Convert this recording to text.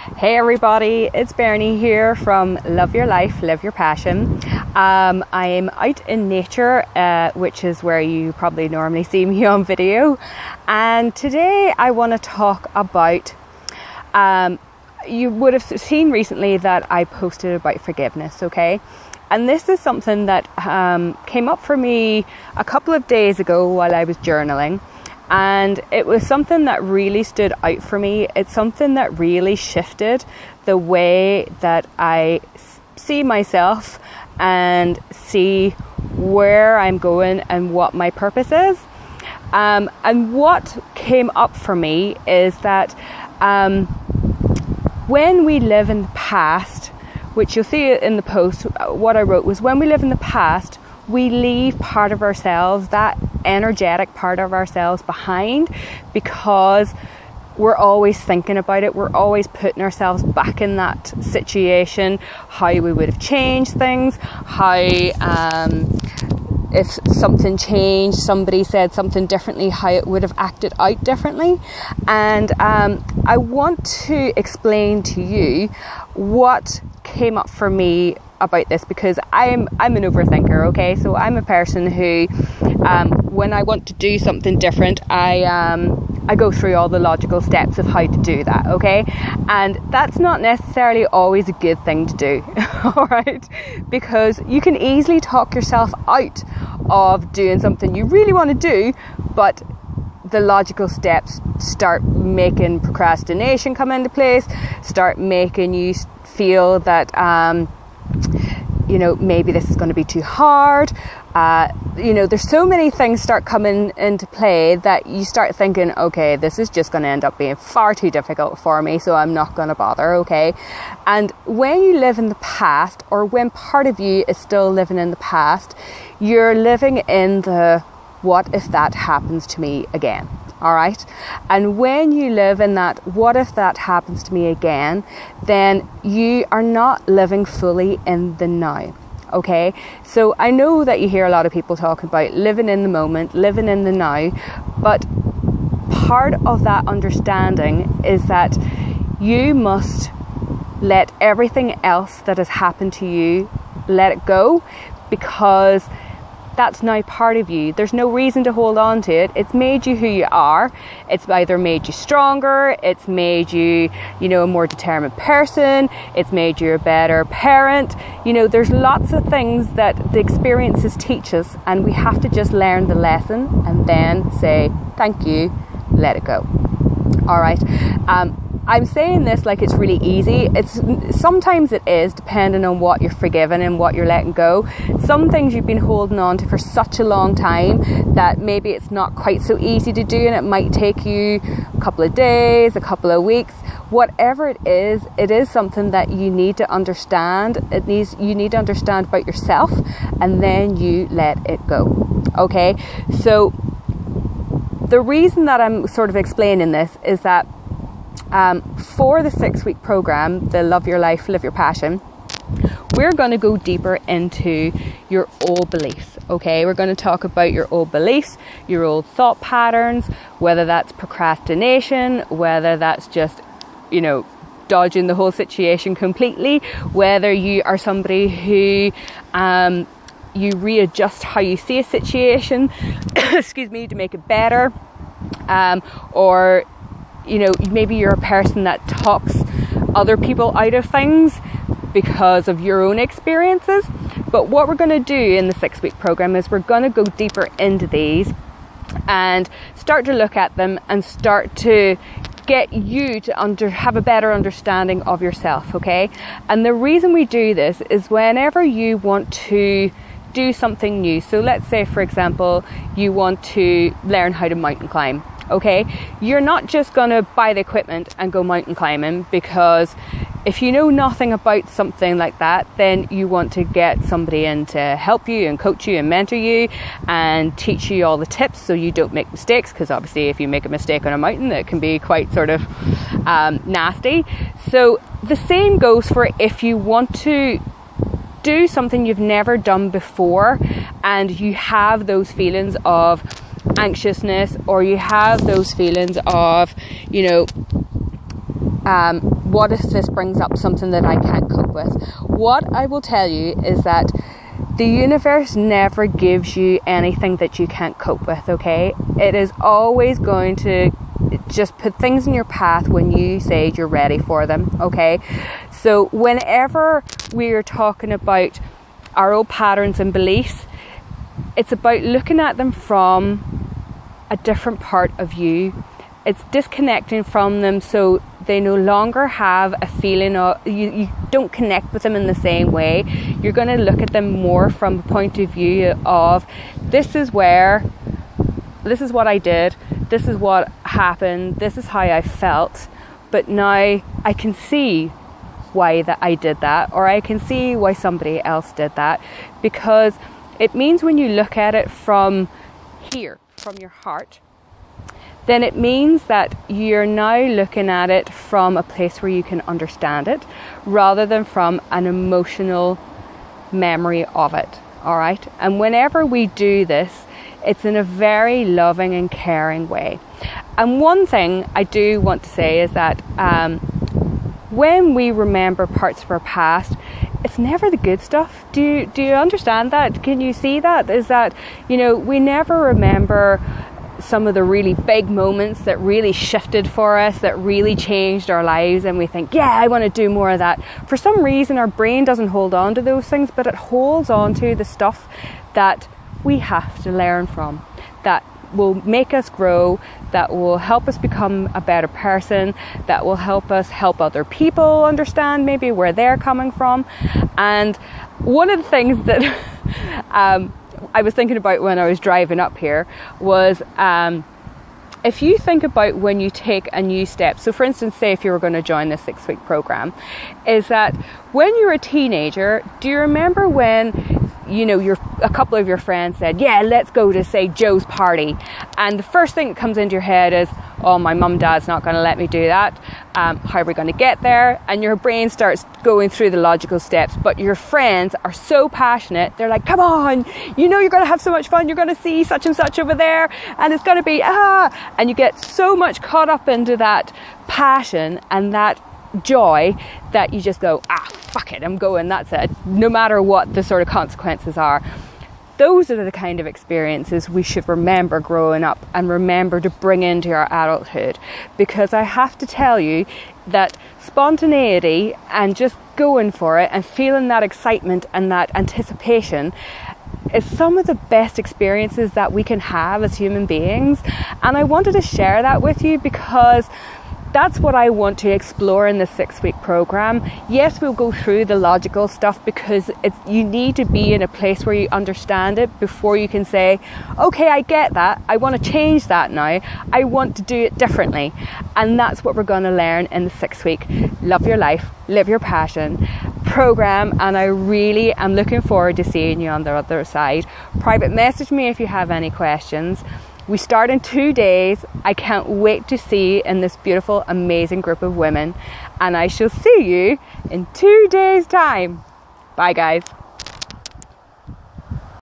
Hey everybody, it's Bernie here from Love Your Life, Live Your Passion. I'm out in nature, which is where you probably normally see me on video. And today I want to talk about, you would have seen recently that I posted about forgiveness, okay? And this is something that came up for me a couple of days ago while I was journaling. And it was something that really stood out for me. It's something that really shifted the way that I see myself and see where I'm going and what my purpose is. And what came up for me is that when we live in the past, which you'll see in the post, what I wrote was, when we live in the past, we leave part of ourselves, that energetic part of ourselves, behind, because we're always thinking about it. We're always putting ourselves back in that situation, how we would have changed things, how if something changed, somebody said something differently, how it would have acted out differently. And I want to explain to you what came up for me about this, because I'm an overthinker, okay? So I'm a person who, when I want to do something different, I go through all the logical steps of how to do that, okay? And that's not necessarily always a good thing to do, all right? Because you can easily talk yourself out of doing something you really want to do, but the logical steps start making procrastination come into place, start making you feel that maybe this is going to be too hard. There's so many things start coming into play that you start thinking, okay, this is just going to end up being far too difficult for me, so I'm not going to bother, okay? And when you live in the past, or when part of you is still living in the past, you're living in the what if that happens to me again, all right? And when you live in that what if that happens to me again, then you are not living fully in the now, okay? So I know that you hear a lot of people talking about living in the moment, living in the now, but part of that understanding is that you must let everything else that has happened to you, let it go, because that's now part of you. There's no reason to hold on to it. It's made you who you are. It's either made you stronger, it's made you, a more determined person, it's made you a better parent. There's lots of things that the experiences teach us, and we have to just learn the lesson and then say, thank you, let it go. All right. I'm saying this like it's really easy. Sometimes it is, depending on what you're forgiven and what you're letting go. Some things you've been holding on to for such a long time that maybe it's not quite so easy to do, and it might take you a couple of days, a couple of weeks. Whatever it is something that you need to understand. You need to understand about yourself, and then you let it go. Okay? So the reason that I'm sort of explaining this is that for the 6-week program, the Love Your Life, Live Your Passion, we're going to go deeper into your old beliefs, okay? We're going to talk about your old beliefs, your old thought patterns, whether that's procrastination, whether that's just, dodging the whole situation completely, whether you are somebody who you readjust how you see a situation, to make it better, or maybe you're a person that talks other people out of things because of your own experiences. But what we're going to do in the 6-week program is we're going to go deeper into these and start to look at them and start to get you to have a better understanding of yourself, okay? And the reason we do this is whenever you want to do something new. So let's say, for example, you want to learn how to mountain climb. Okay, you're not just going to buy the equipment and go mountain climbing, because if you know nothing about something like that, then you want to get somebody in to help you and coach you and mentor you and teach you all the tips so you don't make mistakes, because obviously if you make a mistake on a mountain, it can be quite sort of nasty. So the same goes for if you want to do something you've never done before and you have those feelings of anxiousness, or you have those feelings of, what if this brings up something that I can't cope with? What I will tell you is that the universe never gives you anything that you can't cope with, okay? It is always going to just put things in your path when you say you're ready for them, okay? So whenever we're talking about our old patterns and beliefs, it's about looking at them from a different part of you. It's disconnecting from them so they no longer have a feeling of, you don't connect with them in the same way. You're going to look at them more from a point of view of, this is what I did, this is what happened, this is how I felt, but now I can see why that I did that, or I can see why somebody else did that, because it means when you look at it from here, from your heart, then it means that you're now looking at it from a place where you can understand it, rather than from an emotional memory of it, all right? And whenever we do this, it's in a very loving and caring way. And one thing I do want to say is that when we remember parts of our past, it's never the good stuff. Do you understand that? Can you see that? Is that, we never remember some of the really big moments that really shifted for us, that really changed our lives, and we think, yeah, I want to do more of that. For some reason, our brain doesn't hold on to those things, but it holds on to the stuff that we have to learn from, that will make us grow, that will help us become a better person, that will help us help other people understand maybe where they're coming from. And one of the things that I was thinking about when I was driving up here was, if you think about when you take a new step, so for instance, say if you were going to join this 6-week program, is that when you're a teenager, do you remember when a couple of your friends said, yeah, let's go to, say, Joe's party, and the first thing that comes into your head is, oh, my mum and dad's not going to let me do that, how are we going to get there? And your brain starts going through the logical steps, but your friends are so passionate, they're like, come on, you're going to have so much fun, you're going to see such and such over there, and it's going to be and you get so much caught up into that passion and that joy that you just go, fuck it, I'm going, that's it, no matter what the sort of consequences are. Those are the kind of experiences we should remember growing up and remember to bring into our adulthood, because I have to tell you that spontaneity and just going for it and feeling that excitement and that anticipation is some of the best experiences that we can have as human beings. And I wanted to share that with you because that's what I want to explore in the 6-week program. Yes, we'll go through the logical stuff because you need to be in a place where you understand it before you can say, okay, I get that. I want to change that now. I want to do it differently. And that's what we're going to learn in the 6-week Love Your Life, Live Your Passion program. And I really am looking forward to seeing you on the other side. Private message me if you have any questions. We start in 2 days. I can't wait to see you in this beautiful, amazing group of women. And I shall see you in 2 days' time. Bye, guys.